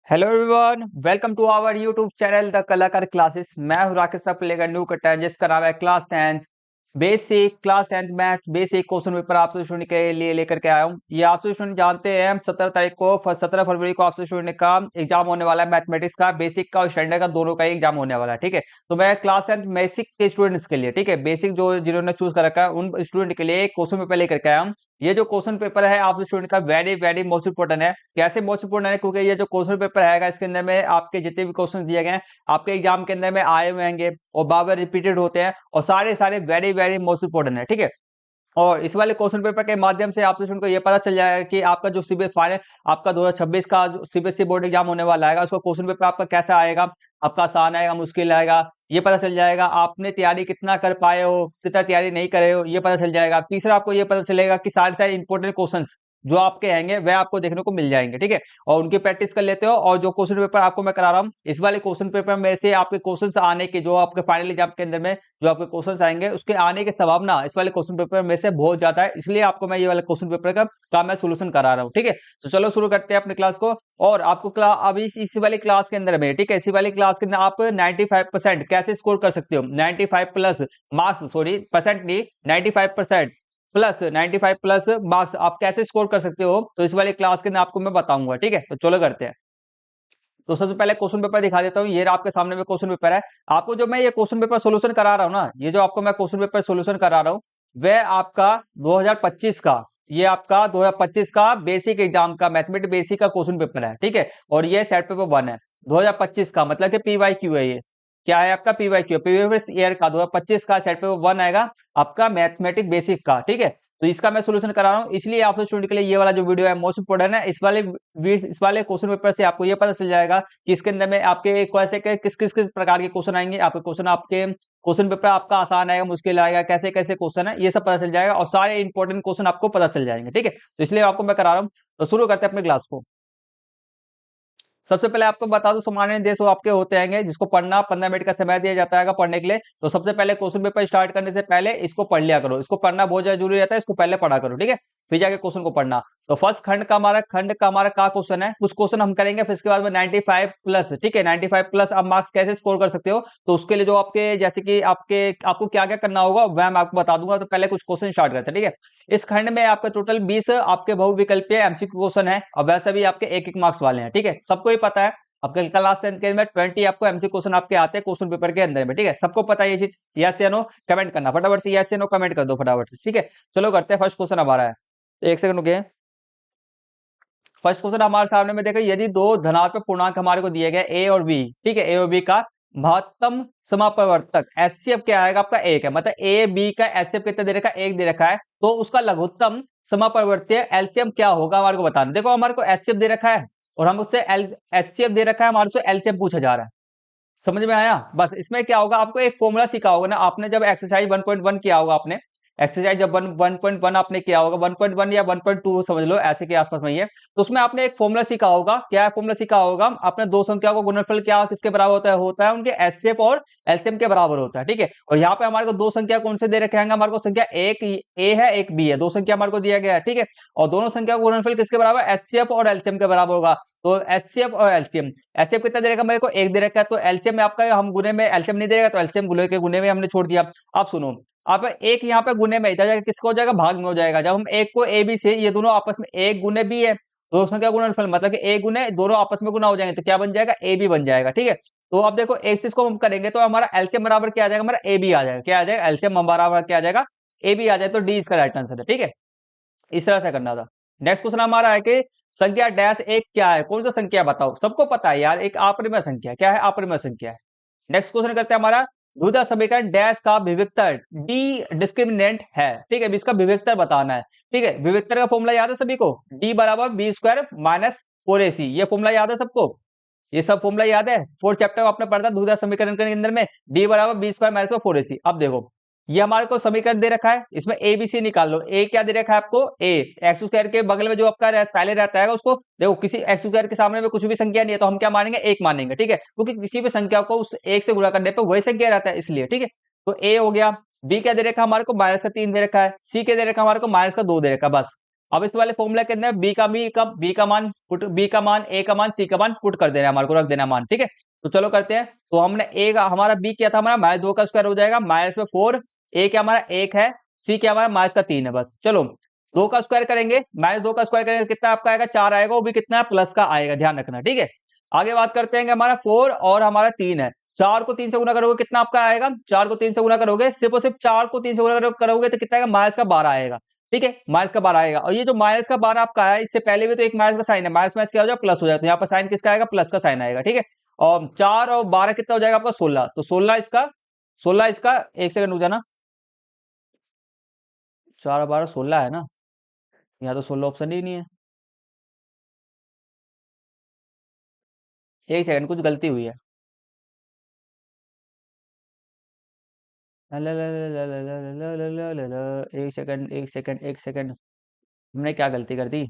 Hello everyone, welcome to our YouTube channel the Kalakar classes. मैं हूं राकेश साहब लेकर न्यू कंटेंट जिसका नाम है class 10 basic class 10 maths basic question paper आपसे स्टूडेंट के लिए लेकर के आया हूं। ये आपसे स्टूडेंट जानते हैं 17 फरवरी को आपसे स्टूडेंट का एग्जाम होने वाला है। मैथमेटिक्स का बेसिक का और स्टैंडर्ड का दोनों का एग्जाम होने वाला है। ठीक है, तो मैं क्लास 10 बेसिक के स्टूडेंट्स के लिए, ठीक है, बेसिक जो जिन्होंने चूज कर रखा है उन स्टूडेंट के लिए क्वेश्चन पेपर लेकर के आया हूं। ये जो क्वेश्चन पेपर है आपसे स्टूडेंट का वेरी वेरी मोस्ट इंपोर्टेंट है। कैसे मोस्ट इंपोर्टेंट है? क्योंकि ये जो क्वेश्चन पेपर है इसके अंदर में आपके जितने भी क्वेश्चन दिए गए हैं आपके एग्जाम के अंदर में आए हुए होंगे और बार बार रिपीटेड होते हैं और सारे सारे वेरी वेरी मोस्ट इंपोर्टेंट है। ठीक है, और इस वाले क्वेश्चन पेपर के माध्यम से आपसे स्टूडेंट को ये पता चल जाएगा कि आपका जो सीबीएसई फाइनल आपका 2026 का जो सीबीएसई बोर्ड एग्जाम होने वाला है उसका क्वेश्चन पेपर आपका कैसा आएगा, आपका आसान आएगा मुश्किल आएगा, ये पता चल जाएगा। आपने तैयारी कितना कर पाए हो, कितना तैयारी नहीं करे हो, ये पता चल जाएगा। तीसरा, आपको ये पता चलेगा कि सारे सारे इंपॉर्टेंट क्वेश्चंस जो आपके आएंगे वह आपको देखने को मिल जाएंगे। ठीक है, और उनकी प्रैक्टिस कर लेते हो। और जो क्वेश्चन पेपर आपको मैं करा रहा हूँ इस वाले क्वेश्चन पेपर में से आपके क्वेश्चंस आने के जो आपके फाइनल एग्जाम के अंदर में जो आपके क्वेश्चंस आएंगे उसके आने की संभावना इस वाले क्वेश्चन पेपर में से बहुत ज्यादा है, इसलिए आपको मैं ये वाले क्वेश्चन पेपर का मैं सोल्यूशन करा रहा हूँ। ठीक है, तो चलो शुरू करते हैं अपनी क्लास को। और आपको अभी इसी वाली क्लास के अंदर में, ठीक है, इसी वाली क्लास के अंदर आप 95% कैसे स्कोर कर सकते हो, 95 प्लस मार्क्स, सॉरी परसेंट नहीं, 95% प्लस 95 प्लस मार्क्स आप कैसे स्कोर कर सकते हो, तो इस वाली क्लास के अंदर आपको मैं बताऊंगा। ठीक है, तो चलो करते हैं। तो सबसे पहले क्वेश्चन पेपर दिखा देता हूँ। ये आपके सामने में क्वेश्चन पेपर है। आपको जो मैं ये क्वेश्चन पेपर सोल्यूशन करा रहा हूँ ना, ये जो आपको मैं क्वेश्चन पेपर सोल्यूशन करा रहा हूँ वह आपका 2025 का, ये आपका 2025 का बेसिक एग्जाम का मैथमेटिक्स बेसिक का क्वेश्चन पेपर है। ठीक है, और ये सेट पेपर 1 है 2025 का, मतलब कि पीवाईक्यू है। ये क्या है आपका पीवाईक्यू, प्रीवियस ईयर का 2025 का सेट पेपर 1 आएगा आपका मैथमेटिक्स बेसिक का। ठीक है, तो इसका मैं सोल्यूशन करा रहा हूँ, इसलिए आप स्टूडेंट के लिए ये वाला जो वीडियो है मोस्ट इंपोर्टेंट है। इस वाले क्वेश्चन पेपर से आपको ये पता चल जाएगा कि इसके अंदर में आपके कैसे के किस किस किस प्रकार के क्वेश्चन आएंगे, आपके क्वेश्चन पेपर आपका आसान आएगा मुश्किल आएगा, कैसे कैसे क्वेश्चन है ये सब पता चल जाएगा और सारे इंपॉर्टेंट क्वेश्चन आपको पता चल जाएंगे। ठीक है, तो इसलिए आपको मैं करा रहा हूँ। तो शुरू करते हैं अपने क्लास को। सबसे पहले आपको बता दो सामान्य देश आपके होते हैं जिसको पढ़ना 15 मिनट का समय दिया जाता है पढ़ने के लिए। तो सबसे पहले क्वेश्चन पेपर स्टार्ट करने से पहले इसको पढ़ लिया करो, इसको पढ़ना बहुत ज्यादा जरूरी रहता है, इसको पहले पढ़ा करो। ठीक है, फिर जाके क्वेश्चन को पढ़ना। तो फर्स्ट खंड का हमारा का क्वेश्चन है, कुछ क्वेश्चन हम करेंगे फिर इसके बाद में 95 प्लस। ठीक है, 95 प्लस आप मार्क्स कैसे स्कोर कर सकते हो, तो उसके लिए जो आपके जैसे कि आपको क्या क्या करना होगा वह मैं आपको बता दूंगा। तो पहले कुछ क्वेश्चन स्टार्ट करते हैं। ठीक है, इस खंड में आपका टोटल 20 आपके बहुविकल्पीय एमसीक्यू क्वेश्चन है और वैसे भी आपके एक एक मार्क्स वाले हैं। ठीक है, सबको ही पता है आपके क्लास 10 के में 20 आपको एमसी क्वेश्चन आपके आते हैं क्वेश्चन पेपर के अंदर में। ठीक है, सबको पता है ये चीज। यस या नो कमेंट करना फटाफट से, यस या नो कमेंट कर दो फटाफट से। ठीक है, चलो करते हैं। फर्स्ट क्वेश्चन हमारा है, एक सेकंड रुकिए। फर्स्ट क्वेश्चन हमारे सामने में देखो, यदि दो धनात्मक पूर्णांक हमारे को दिए गए ए और बी, ठीक है, ए और बी का महत्तम समापवर्तक एचसीएफ क्या आएगा आपका, एक है, मतलब ए बी का एचसीएफ कितना दे रखा है, एक दे रखा है, तो उसका लघुत्तम समापवर्तीय एलसीएम क्या होगा हमारे को बताना। देखो हमारे को एचसीएफ दे रखा है और हम उससे एचसीएफ दे रखा है, हमारे से एलसीएम पूछा जा रहा है। समझ में आया? बस इसमें क्या होगा, आपको एक फॉर्मूला सीखा होगा ना आपने जब एक्सरसाइज 1.1 किया होगा आपने, एक्सरसाइज जब 1.1 आपने किया होगा, 1.1 या 1.2 समझ लो, ऐसे के आसपास में ही है। तो उसमें आपने एक फॉर्मूला सीखा होगा। क्या फॉर्मूला सीखा होगा आपने, दो संख्या को गुणनफल क्या किसके बराबर होता है उनके एचसीएफ और एलसीएम के बराबर होता है। ठीक है, और यहाँ पे हमारे को दो संख्या कौन से दे रखे हैं, हमारे को संख्या एक ए है एक बी है, दो संख्या हमारे को दिया गया है। ठीक है, और दोनों संख्या का गुणनफल किसके बराबर, एचसीएफ और एलसीएम के बराबर होगा। तो एचसीएफ और एलसीएम, एचसीएफ कितना दे रखा मेरे को, एक दे रखा है, तो एलसीएम में आपका हम गुने में, एलसीएम नहीं देगा तो एलसीएम गुने के गुने में हमने छोड़ दिया। अब सुनो, आप एक यहाँ पे गुने में इधर जाएगा किसको हो जाएगा, भाग में हो जाएगा। जब हम एक को ए बी से, ये दोनों आपस में एक गुने बी है, दो संख्या गुणनफल मतलब कि एक गुने दोनों आपस में गुना हो जाएंगे, तो क्या बन जाएगा, ए बी बन जाएगा। ठीक है, तो अब देखो एक चीज को हम करेंगे तो हमारा एलसीएम बराबर क्या आ जाएगा, हमारा ए बी आ जाएगा। क्या आ जाएगा, एलसीएम बराबर क्या आ जाएगा, ए बी आ जाए, तो डी इसका राइट आंसर है। ठीक है, इस तरह से करना था। नेक्स्ट क्वेश्चन हमारा है कि संख्या डैश एक क्या है, कौन सा संख्या बताओ, सबको पता है यार, एक अपरिमेय संख्या। क्या है, अपरिमेय संख्या है। नेक्स्ट क्वेश्चन करते हैं हमारा, द्वितीय समीकरण डैश का विविक्तर डी डिस्क्रिमिनेंट है। ठीक है, इसका विविक्तर बताना है। ठीक है, विविक्तर का फॉर्मूला याद है सभी को, डी बराबर बी स्क्वायर माइनस 4ac, ये फॉर्मूला याद है सबको, ये सब फॉर्मूला याद है, फोर्थ चैप्टर में आपने पढ़ा था द्वितीय समीकरण के अंदर में, डी बराबर बी स्क्वायर माइनस 4ac। अब देखो ये हमारे को समीकरण दे रखा है, इसमें ए बी सी निकाल लो। ए क्या दे रखा है आपको, ए एक्स स्क्वायर के बगल में जो आपका पहले रहता है उसको देखो, किसी एक्स स्क्वायर के सामने में कुछ भी संख्या नहीं है तो हम क्या मानेंगे, एक मानेंगे। ठीक है, क्योंकि किसी भी संख्या को उस एक से गुणा करने पर वही संख्या रहता है, इसलिए। ठीक है, तो ए हो गया। बी क्या दे रखा है हमारे को, -3 दे रखा है। सी क्या दे रखा है हमारे को, -2 दे रखा है। बस अब इस वाले फॉर्मूला के अंदर बी का मान पुट, बी का मान, ए का मान, सी का मान पुट कर देना है, हमारे को रख देना मान, ठीक है। तो चलो करते हैं। तो हमने ए का हमारा बी किया था, हमारा माइनस 2 का स्क्वायर हो जाएगा, माइनस में 4, ए क्या हमारा 1 है, सी क्या हमारा माइनस का 3 है, बस। चलो 2 का स्क्वायर करेंगे, माइनस 2 का स्क्वायर करेंगे कितना आपका आएगा, 4 आएगा, वो भी कितना है, प्लस का आएगा, ध्यान रखना, ठीक है। आगे बात करते हैं कि हमारा 4 और हमारा 3 है, 4 को 3 से गुना करोगे कितना आपका आएगा, 4 को 3 से गुना करोगे, सिर्फ और सिर्फ 4 को 3 से गुना करोगे तो कितना आएगा, माइनस का 12 आएगा, ठीक है, माइनस का 12 आएगा। और ये जो माइनस का 12 आपका है, इससे पहले भी तो एक माइनस का साइन है, माइनस माइनस क्या हो जाए प्लस हो जाए, तो यहाँ पर साइन किसका आएगा, प्लस का साइन आएगा, ठीक है। और 4 और 12 कितना हो जाएगा आपका, 16, तो 16 इसका, एक सेकंड रुक जाना, 4 और 12 16 है ना, यहाँ तो 16 ऑप्शन ही नहीं है, एक सेकंड कुछ गलती हुई है। एक सेकंड, एक सेकंड, एक सेकंड, हमने क्या गलती कर दी,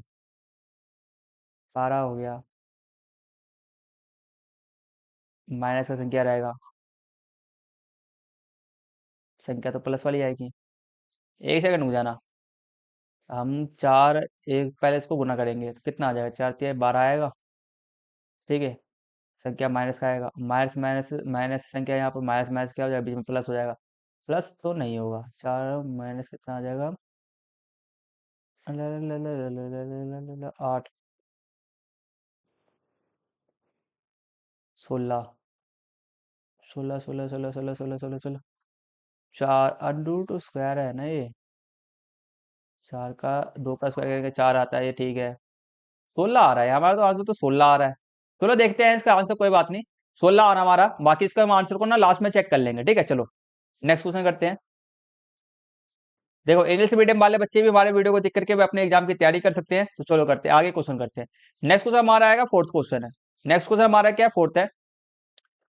12 हो गया, माइनस का संख्या रहेगा, संख्या तो प्लस वाली आएगी, एक सेकंड रुक जाना। हम 4, एक पहले इसको गुना करेंगे तो कितना आ जाएगा, 4 3 12 आएगा, ठीक है। संख्या माइनस का आएगा, माइनस माइनस माइनस संख्या, यहाँ पर माइनस माइनस क्या हो जाएगा, बीच में प्लस हो जाएगा, प्लस तो नहीं होगा, 4 माइनस कितना आ जाएगा, 8, 16, 16 16 16 16 16 16 16, 4 अंडर रूट स्क्वायर है ना ये, 4 का 2 का स्क्वायर करेंगे 4 आता है, ये ठीक है, 16 आ रहा है हमारा, तो आंसर तो 16 आ रहा है। चलो देखते हैं इसका आंसर, कोई बात नहीं, 16 आ रहा हमारा, बाकी इसका हम आंसर को ना लास्ट में चेक कर लेंगे, ठीक है। चलो नेक्स्ट क्वेश्चन करते हैं। देखो इंग्लिश मीडियम वाले बच्चे भी हमारे वीडियो को देख करके भी अपने एग्जाम की तैयारी कर सकते हैं, तो चलो करते हैं आगे, क्वेश्चन करते हैं। नेक्स्ट क्वेश्चन हमारा आएगा, फोर्थ क्वेश्चन है। नेक्स्ट क्वेश्चन हमारा क्या है, फोर्थ है।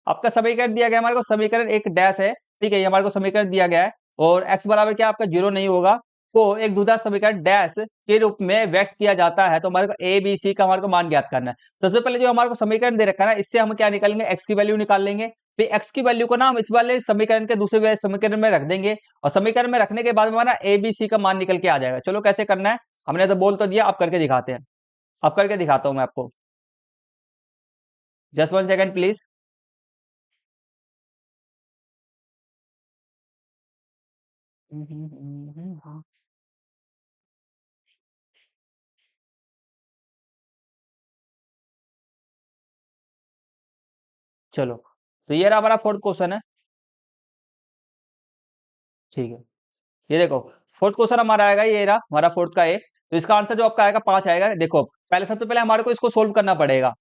आपका समीकरण दिया गया हमारे को, समीकरण एक डैश है, ठीक है, ये हमारे को समीकरण दिया गया है, और x बराबर क्या आपका 0 नहीं होगा, को एक दूसरा समीकरण डैश के रूप में व्यक्त किया जाता है, तो हमारे को ए बी सी का हमारे को मान ज्ञात करना है। सबसे पहले जो हमारे को समीकरण दे रखा है ना, इससे हम क्या निकालेंगे, x की वैल्यू निकाल लेंगे, फिर x की वैल्यू को ना हम इस वाले समीकरण के दूसरे समीकरण में रख देंगे, और समीकरण में रखने के बाद हमारा ए बी सी का मान निकल के आ जाएगा। चलो कैसे करना है, हमने तो बोल तो दिया, अब करके दिखाते हैं, अब करके दिखाता हूं मैं आपको, जस्ट 1 सेकंड प्लीज। चलो, तो ये रहा हमारा फोर्थ क्वेश्चन है, ठीक है। ये देखो फोर्थ क्वेश्चन हमारा आएगा, ये रहा हमारा फोर्थ का ए, तो इसका आंसर जो आपका आएगा 5 आएगा। देखो पहले, सबसे पहले हमारे को इसको सोल्व करना पड़ेगा,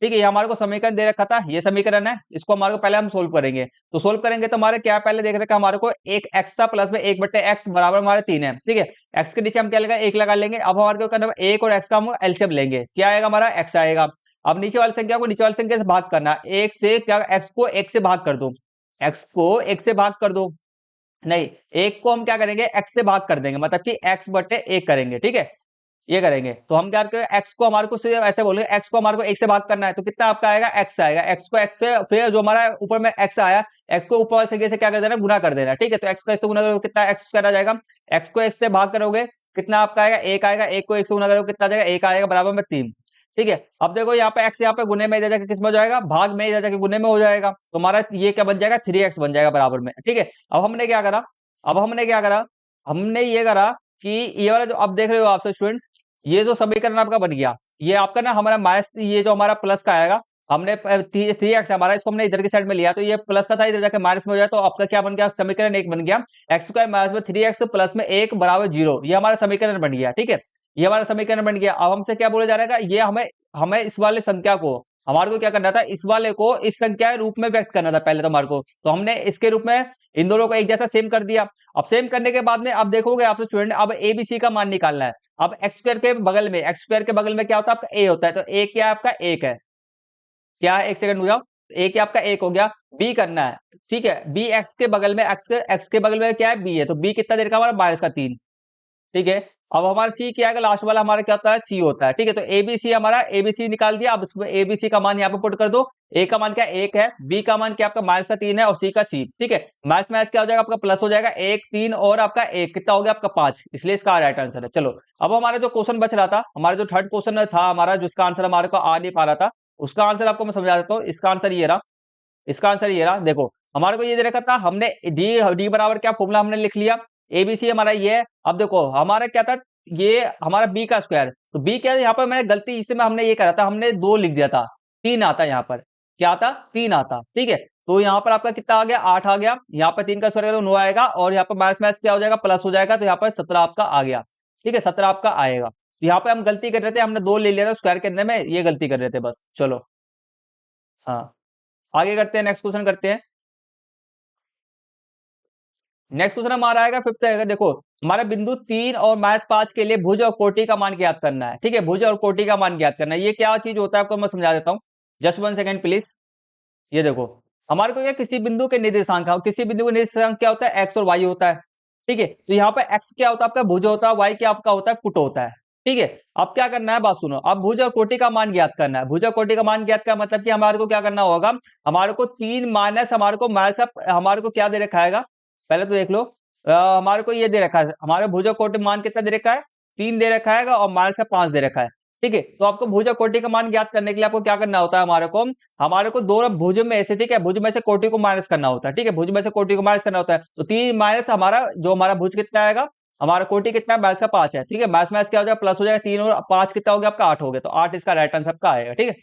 ठीक है। ये हमारे को समीकरण दे रखा था, ये समीकरण है, इसको हमारे को पहले हम सोल्व करेंगे, तो सोल्व करेंगे तो हमारे क्या पहले देख रखा हमारे को, एक एक्स था प्लस में 1/x बराबर हमारे 3 है, ठीक है। एक्स के नीचे हम क्या लगा, 1 लगा लेंगे। अब हमारे को करना है, 1 और एक्स का हम एलसीएम लेंगे, क्या आएगा हमारा, एक्स आएगा। अब नीचे वाली संख्या को नीचे वाली संख्या से भाग करना, एक से क्या, एक्स को 1 से भाग कर दो, एक्स को 1 से भाग कर दो, नहीं, एक को हम क्या करेंगे, एक्स से भाग कर देंगे, मतलब कि एक्स बटे एक करेंगे, ठीक है। ये करेंगे तो हम क्या करेंगे, एक्स को हमारे को ऐसे बोलेंगे, एक्स को हमारे को एक से भाग करना है, तो कितना आपका आएगा, एक्स आएगा, एक्स को एक्स से, फिर जो हमारा ऊपर में एक्स आया, एक्स को ऊपर वाली संख्या से क्या कर देना, गुना कर देना, ठीक है। तो एक्स को एक्स से गुना करोगे कितना, एक्स स्क्वायर आ जाएगा, एक्स को एक्स से भाग करोगे कितना आपका आएगा, एक आएगा, एक को एक से गुना करोगे कितना आ जाएगा, एक आएगा, बराबर में 3, ठीक है। अब देखो यहाँ पे एक्स यहाँ पे गुने में, इधर जाके किस में हो जाएगा, भाग में, इधर जाके गुने में हो जाएगा, तो हमारा ये क्या बन जाएगा, 3x बन जाएगा बराबर में, ठीक है। अब हमने क्या करा, हमने ये करा कि ये वाला जो अब देख रहे हो आप स्टूडेंट, ये जो समीकरण आपका बन गया, ये आपका ना हमारा माइनस, ये जो हमारा प्लस का आएगा, हमने 3x हमारा, इसको हमने इधर की साइड में लिया, तो ये प्लस का था, इधर जाके माइनस में हो जाए, तो आपका क्या बन गया, समीकरण एक बन गया, एक्स स्क्वायर माइनस में 3x प्लस में 1 बराबर 0, ये हमारा समीकरण बन गया, ठीक है। ये हमारा समीकरण बन गया। अब हमसे क्या बोला जा रहा है, ये हमें हमें इस वाले संख्या को, हमारे को क्या करना था, इस वाले को इस संख्या के रूप में व्यक्त करना था पहले तो हमारे को, तो हमने इसके रूप में इन दोनों को एक जैसा सेम कर दिया। अब सेम करने के बाद में अब देखोगे आपसे स्टूडेंट, अब एबीसी का मान निकालना है। अब एक्स स्क्वायर के बगल में, एक्स स्क्वायर के बगल में क्या होता है आपका, ए होता है, तो ए क्या आपका, एक है, क्या है, एक सेकंड हो जाओ, ए क्या आपका एक हो गया, बी करना है, ठीक है। बी एक्स के बगल में, एक्स के बगल में क्या है, बी है, तो बी कितना देर का हमारा, -3, ठीक है। अब हमारा सी क्या आएगा, लास्ट वाला हमारा क्या होता है, सी होता है। ठीक है, तो एबीसी हमारा एबीसी निकाल दिया। अब इसमें एबीसी का मान यहाँ पे पुट कर दो। ए का मान क्या, 1 है, बी का मान क्या आपका माइनस का 3 है, और सी का सी। ठीक है, माइनस माइनस क्या हो जाएगा आपका, प्लस हो जाएगा। 1 3 और आपका 1 कितना हो गया आपका 5, इसलिए इसका राइट आंसर है। चलो, अब हमारा जो क्वेश्चन बच रहा था, हमारा जो थर्ड क्वेश्चन था हमारा, जिसका आंसर हमारे को आ नहीं पा रहा था, उसका आंसर आपको मैं समझा देता हूँ। इसका आंसर ये रहा, इसका आंसर ये रहा। देखो, हमारे को ये दे रखा था, हमने डी डी बराबर क्या फॉर्मूला हमने लिख लिया, एबीसी हमारा ये है। अब देखो हमारा क्या था, ये हमारा बी का स्क्वायर, तो बी क्या है यहाँ पर, मैंने गलती इससे में हमने ये करा था, हमने 2 लिख दिया था, 3 आता यहाँ पर, क्या आता, 3 आता। ठीक है, तो यहाँ पर आपका कितना आ गया, 8 आ गया। यहाँ पर 3 का स्क्वायर 9 आएगा, और यहाँ पर माइनस माइनस क्या हो जाएगा, प्लस हो जाएगा, तो यहाँ पर 17 आपका आ गया। ठीक है, 17 आपका आएगा। तो यहाँ पे हम गलती कर रहे थे, हमने 2 ले लिया था स्क्वायर के अंदर में, ये गलती कर रहे थे बस। चलो, हाँ, आगे करते हैं, नेक्स्ट क्वेश्चन करते हैं। नेक्स्ट क्वेश्चन हमारा आएगा फिफ्थ आएगा। देखो, हमारा बिंदु 3 और माइनस 5 के लिए भुज और कोटि का मान ज्ञात करना है। ठीक है, भुज और कोटि का मान ज्ञात करना है। ये क्या चीज होता है आपको मैं समझा देता हूँ, जस्ट 1 सेकंड प्लीज। ये देखो, हमारे को क्या, किसी बिंदु के निर्देशांक, किसी बिंदु का निर्देशांक क्या होता है, एक्स और वाई होता है। ठीक है, तो यहाँ पर एक्स क्या होता है आपका, भुज होता है, वाई क्या आपका होता है, कुट होता है। ठीक है, अब क्या करना है, बात सुनो। अब भुज और कोटि का मान ज्ञात करना है। भुज और कोटि का मान ज्ञात का मतलब कि हमारे को क्या करना होगा, हमारे को 3 माइनस, हमारे को माइनस का, हमारे को क्या दे रखा है, पहले तो देख लो। हमारे को ये दे रखा है, हमारे भुजा कोटि मान कितना दे रखा है, 3 दे रखा है, और माइनस का 5 दे रखा है। ठीक है, तो आपको भुजा कोटि का मान ज्ञात करने के लिए आपको क्या करना होता है, हमारे को दोनों भुज में से, ठीक है, भुज में से कोटि को माइनस करना होता है। ठीक है, भुज में से कोटि को माइनस करना होता है, तो 3 माइनस हमारा जो हमारा भुज कितना आएगा, हमारा कोटि कितना है, माइनस का 5 है। ठीक है, माइनस माइनस क्या हो जाएगा, प्लस हो जाएगा, 3 और 5 कितना हो गया आपका, 8 हो गया। तो 8 इसका राइट आंसर आपका आएगा। ठीक है,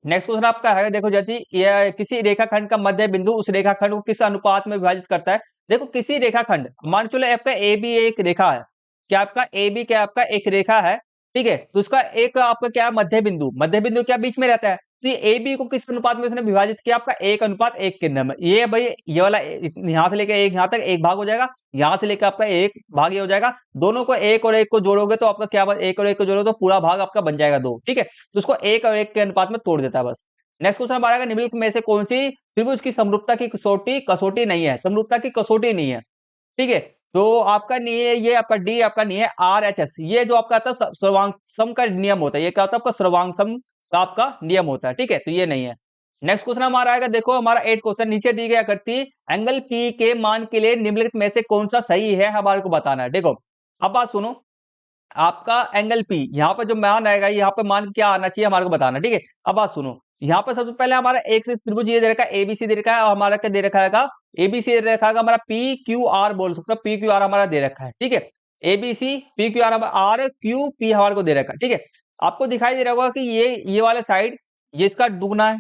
नेक्स्ट क्वेश्चन आपका है, देखो यदि ये किसी रेखाखंड का मध्य बिंदु उस रेखाखंड को किस अनुपात में विभाजित करता है। देखो, किसी रेखाखंड, मान चलो आपका ए बी एक रेखा है, क्या आपका ए बी क्या आपका एक रेखा है। ठीक है, तो उसका एक आपका क्या मध्य बिंदु, मध्य बिंदु क्या बीच में रहता है, तो ये ए बी को किस अनुपात में उसने विभाजित किया, आपका 1:1 के अंदर में। ये भाई ये वाला यहाँ से लेकर एक यहाँ तक एक भाग हो जाएगा, यहाँ से लेकर आपका एक भाग ये हो जाएगा। दोनों को एक और एक को जोड़ोगे तो आपका क्या, एक और एक को जोड़ोगे तो पूरा भाग आपका बन जाएगा 2। ठीक है, तो उसको 1 और 1 के अनुपात में तोड़ देता है बस। नेक्स्ट क्वेश्चन हमारा है, निम्नलिखित में से कौन सी त्रिभुज की समरूपता की कसौटी कसौटी नहीं है, समरूपता की कसौटी नहीं है। ठीक है, तो आपका नहीं है, ये आपका डी आपका नहीं है, आर एच एस, ये जो आपका था सर्वांग का नियम होता है, ये क्या होता है आपका सर्वांग का आपका नियम होता है। ठीक है, तो ये नहीं है। नेक्स्ट क्वेश्चन हमारा आएगा, देखो हमारा 8 क्वेश्चन नीचे दी गई आकृति एंगल पी के मान के लिए निम्नलिखित में से कौन सा सही है, हमारे को बताना है। देखो, अब बात सुनो, आपका एंगल पी, यहाँ पर जो मान आएगा, यहाँ पे मान क्या आना चाहिए हमारे को बताना। ठीक है, अब बात सुनो, यहाँ पर सबसे पहले हमारा एक से त्रिभुज ये दे रखा है, एबीसी दे रखा है, और हमारा क्या दे रखा है, एबीसी दे रखा है, हमारा पी क्यू आर बोल सकते हो, पी क्यू आर हमारा दे रखा है। ठीक है, A B C P Q R, R Q P हमारे को दे रखा है। ठीक है, आपको दिखाई दे रहा होगा कि ये वाला साइड, ये इसका दुगना है,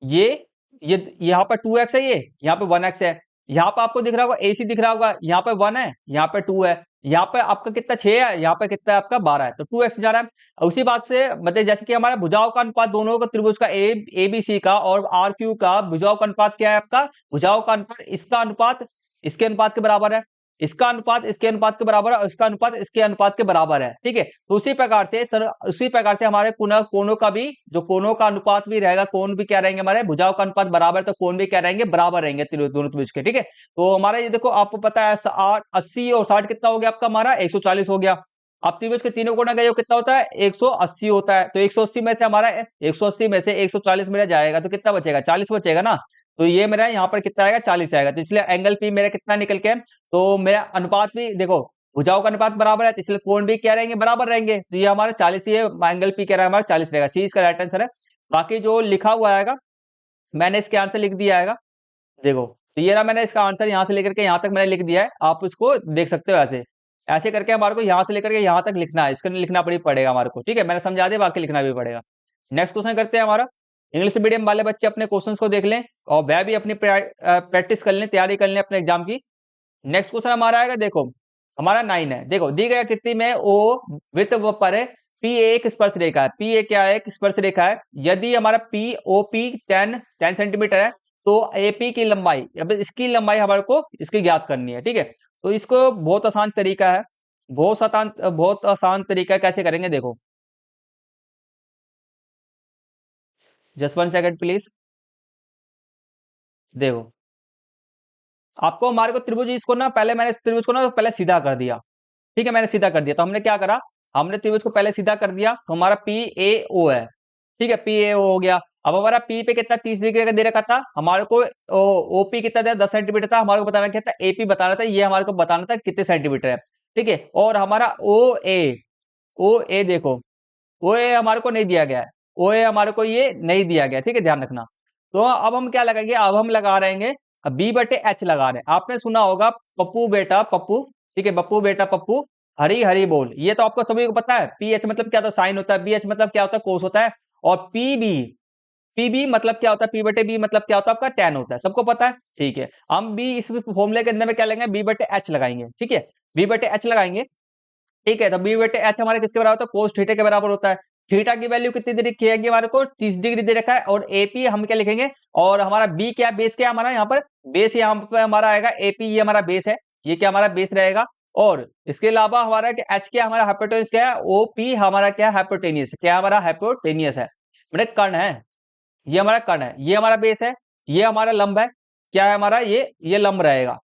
ये यहाँ पर 2x है, ये यहाँ पे 1x है। यहाँ पे आपको दिख रहा होगा AC दिख रहा होगा, यहाँ पे 1 है, यहाँ पे 2 है, यहाँ पे आपका कितना 6 है, यहाँ पे कितना है आपका 12 है, तो 2x जा रहा है। उसी बात से मतलब जैसे कि हमारा भुजाओं का अनुपात दोनों का त्रिभुज का ABC का और RQ का भुजाओं का अनुपात क्या है आपका, भुजाओं का अनुपात इसका अनुपात इसके अनुपात के बराबर है, इसका अनुपात इसके अनुपात के बराबर है, और इसका अनुपात इसके अनुपात के बराबर है। ठीक है, तो उसी प्रकार से हमारे कोनों का भी, जो कोनों का अनुपात भी रहेगा, कोण भी क्या रहेंगे हमारे, भुजाओं का अनुपात बराबर है, तो कोण भी क्या रहेंगे, बराबर रहेंगे दोनों त्रिभुज के। ठीक है, तो हमारा ये देखो, आपको पता है 80 और 60 कितना हो गया आपका, हमारा 140 हो गया। अब त्रिभुज के तीनों कोण गए कितना होता है, 180 होता है। तो 180 में से हमारा 180 में से 140 मेरा जाएगा, तो कितना बचेगा, 40 बचेगा ना। तो ये मेरा यहाँ पर कितना आएगा, 40 आएगा। तो इसलिए एंगल पी मेरा कितना निकल के, तो मेरा अनुपात भी देखो, भुजाओं का अनुपात बराबर है, तो इसलिए कोण भी क्या रहेंगे, बराबर रहेंगे। तो ये हमारा 40 ही है, एंगल पी क्या रहा है हमारा 40 रहेगा, सी इसका राइट आंसर है। बाकी जो लिखा हुआ आएगा, मैंने इसके आंसर लिख दिया आएगा। देखो, तो ये रहा, मैंने इसका आंसर यहाँ से लेकर के यहाँ तक मैंने लिख दिया है, आप उसको देख सकते हो। ऐसे ऐसे करके हमारे को यहाँ से लेकर के यहाँ तक लिखना है, इसका लिखना पड़ेगा हमारे को। ठीक है, मैंने समझा दिया, बाकी लिखना भी पड़ेगा। नेक्स्ट क्वेश्चन करते हैं हमारा, इंग्लिश मीडियम वाले बच्चे अपने क्वेश्चंस को देख लें, और वह भी अपनी प्रैक्टिस कर लें, तैयारी कर लें अपने एग्जाम की। नेक्स्ट क्वेश्चन हमारा आएगा, देखो हमारा 9 है। देखो, दी गई आकृति में ओ वृत्त पर है, पी एक स्पर्श रेखा है, पी ए क्या है, एक स्पर्श रेखा है। यदि हमारा पी ओ पी 10 सेंटीमीटर है, तो एपी की लंबाई, अब इसकी लंबाई हमारे को इसकी ज्ञात करनी है। ठीक है, तो इसको बहुत आसान तरीका है, बहुत आसान तरीका है, कैसे करेंगे देखो, जस्ट 1 सेकंड प्लीज। देखो, आपको हमारे को त्रिभुज इसको ना पहले मैंने इस त्रिभुज को ना पहले सीधा कर दिया, ठीक है, मैंने सीधा कर दिया। तो हमने क्या करा, हमने त्रिभुज को पहले सीधा कर दिया, तो हमारा पी ए ओ है, ठीक है, पी ए ओ हो गया। अब हमारा पी पे कितना 30 डिग्री का दे रखा था हमारे को, ओपी कितना था 10 सेंटीमीटर था, हमारे को बताना क्या था, एपी बताना था, ये हमारे को बताना था कितने सेंटीमीटर है, ठीक है। और हमारा ओ ए देखो, ओ ए हमारे को नहीं दिया गया है, ओ ए हमारे को ये नहीं दिया गया, ठीक है, ध्यान रखना। तो अब हम क्या लगाएंगे, अब हम लगा रहेंगे बी बटे एच लगा रहे हैं। आपने सुना होगा पप्पू बेटा पप्पू, ठीक है, पप्पू बेटा पप्पू हरी हरी बोल, ये तो आपको सभी को पता है। पी एच मतलब क्या होता है, साइन होता है, बी एच मतलब क्या होता है, कोस होता है। और पी बी मतलब क्या होता है, पी बटे बी मतलब क्या होता है, आपका टैन होता है, सबको पता है, ठीक है। हम बी इस फॉर्मूले के अंदर में क्या लेंगे, बी बटे एच लगाएंगे, ठीक है, बी बटे एच लगाएंगे, ठीक है। तो बी बटे एच हमारे किसके बराबर होता है, कोस थीटा के बराबर होता है। थीटा की वैल्यू कितनी दे रखी है हमारे को, 30 डिग्री दे रखा है। और एपी हम क्या लिखेंगे, और हमारा बी क्या बेस क्या हमारा, यहाँ पर बेस यहाँ पे हमारा आएगा एपी, ये हमारा बेस है, ये क्या हमारा बेस रहेगा। और इसके अलावा हमारा एच क्या हमारा हाइपोटेन्यूस क्या है, ओपी हमारा क्या हाइपोटेनियस, क्या हमारा हाइपोटेनियस है, मतलब कर्ण है, ये हमारा कर्ण है, ये हमारा बेस है, ये हमारा लंब है, क्या है हमारा ये लंब रहेगा।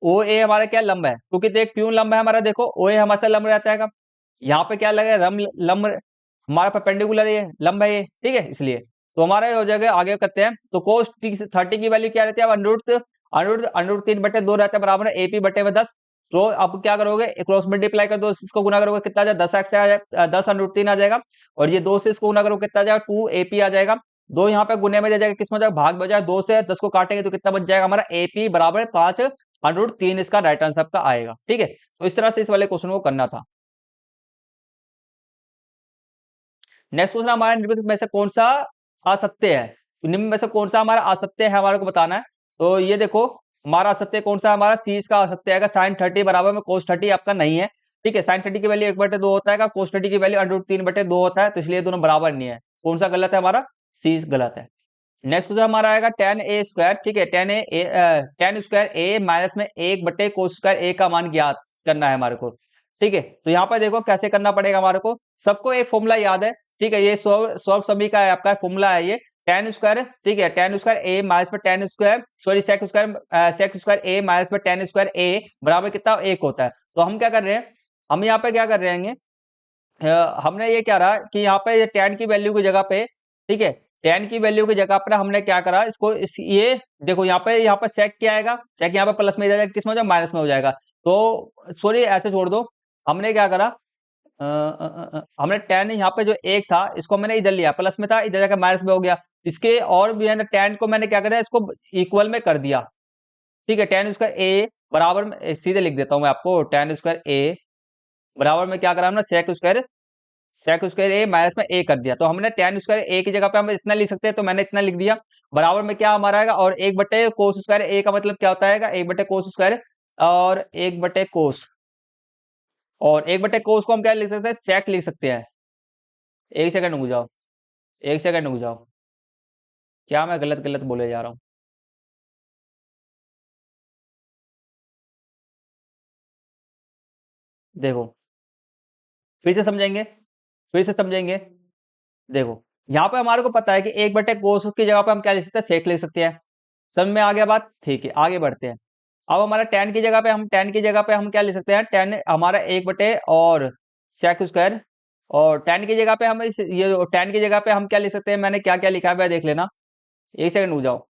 ओ ए हमारा क्या लंब है, क्योंकि देख क्यों लंब है हमारा, देखो ओ ए हमारे लंब रहता है, यहाँ पे क्या लगे रम लंब, हमारा परपेंडिकुलर ये लंब है ये, ठीक है, इसलिए। तो हमारा ये हो जाएगा, आगे करते हैं। तो कोस 30 की वैल्यू क्या रहती है, अंडरूट 3/2 रहता है, बराबर है एपी बटे में 10। तो अब क्या करोगे, क्रॉस मल्टीप्लाई कर दो, इसको गुना करोगे कितना आ जाएगा, 10x आ जाएगा, 10√3 आ जाएगा। और ये 2 से इसको गुना करोगे कितना आ जाएगा, 2 एपी आ जाएगा। 2 यहाँ पे गुने में दे जाएगा, किसमें जाएगा, भाग बजाय 2 से 10 को काटेंगे तो कितना बच जाएगा हमारा, एपी बराबर 5√3 इसका राइट आंसर का आएगा, ठीक है। तो इस तरह से इस वाले क्वेश्चन को करना था। नेक्स्ट क्वेश्चन हमारा, निम्नलिखित में से कौन सा असत्य है, तो निम्न में से कौन सा हमारा असत्य है हमारे को बताना है। तो ये देखो हमारा असत्य कौन सा है, हमारा सी इसका असत्य आएगा, साइन 30 बराबर में कोस 30 आपका नहीं है, ठीक है। साइन 30 की वैल्यू 1/2 होता है, कोस 30 की वैल्यू √3/2 होता है, तो इसलिए दोनों बराबर नहीं है। कौन सा गलत है हमारा, सी गलत है। नेक्स्ट क्वेश्चन हमारा आएगा tan ए स्क्वायर, ठीक है, tan स्क्वायर ए माइनस में 1 कोस स्क्वायर ए का मान ज्ञात करना है हमारे को, ठीक है। तो यहाँ पर देखो कैसे करना पड़ेगा हमारे को, सबको एक फॉर्मूला याद है, ठीक है, ये सॉल्व सभी का है, आपका फॉर्मूला है ये tan स्क्वायर, ठीक है, tan स्क्वायर ए माइनस में tan square sorry sec square A minus में tan स्क्वायर ए बराबर कितना 1 होता है। तो हम क्या कर रहे हैं, हम यहाँ पे क्या कर रहे हैं, हमने ये क्या रहा कि यहाँ पे tan की वैल्यू की जगह पे, ठीक है, tan की वैल्यू की जगह पर हमने क्या करा, इसको ये देखो यहाँ पे सेक क्या आएगा, सेक यहाँ पे प्लस में जाएगा, किस में हो जाएगा, माइनस में हो जाएगा। तो सॉरी ऐसे छोड़ दो, हमने क्या करा, हमने tan यहाँ पे जो 1 था इसको मैंने इधर लिया, प्लस में था, इधर जाकर माइनस में हो गया। इसके और भी है ना, tan को मैंने क्या करा, इसको इक्वल में कर दिया, ठीक है। tan स्क्वायर ए बराबर में सीधे लिख देता हूं मैं आपको, tan स्क्वायर ए बराबर में क्या करा हमने, सेक स्क्वायर ए माइनस में ए कर दिया। तो हमने tan स्क्वायर ए की जगह पे हम इतना लिख सकते हैं, तो मैंने इतना लिख दिया, बराबर में क्या हमारा आएगा, और 1/कोस स्क्वायर ए का मतलब क्या होता है, 1/कोस स्क्वायर, और 1/कोस, और 1/कोस को हम क्या लिख सकते हैं, सेक लिख सकते हैं। एक सेकंड रुक जाओ, एक सेकंड रुक जाओ, क्या मैं गलत गलत बोले जा रहा हूँ, देखो फिर से समझेंगे। देखो यहाँ पे हमारे को पता है कि 1/कोस की जगह पे हम क्या लिख सकते हैं, सेक लिख सकते हैं। समझ में आ गया बात, ठीक है, आगे बढ़ते हैं। अब हमारा tan की जगह पे हम क्या लिख सकते हैं, tan हमारा 1 और सेक स्क्वायर, और tan की जगह पे हम ये tan की जगह पे हम क्या लिख सकते हैं, मैंने क्या क्या लिखा है देख लेना, एक सेकंड रुक जाओ।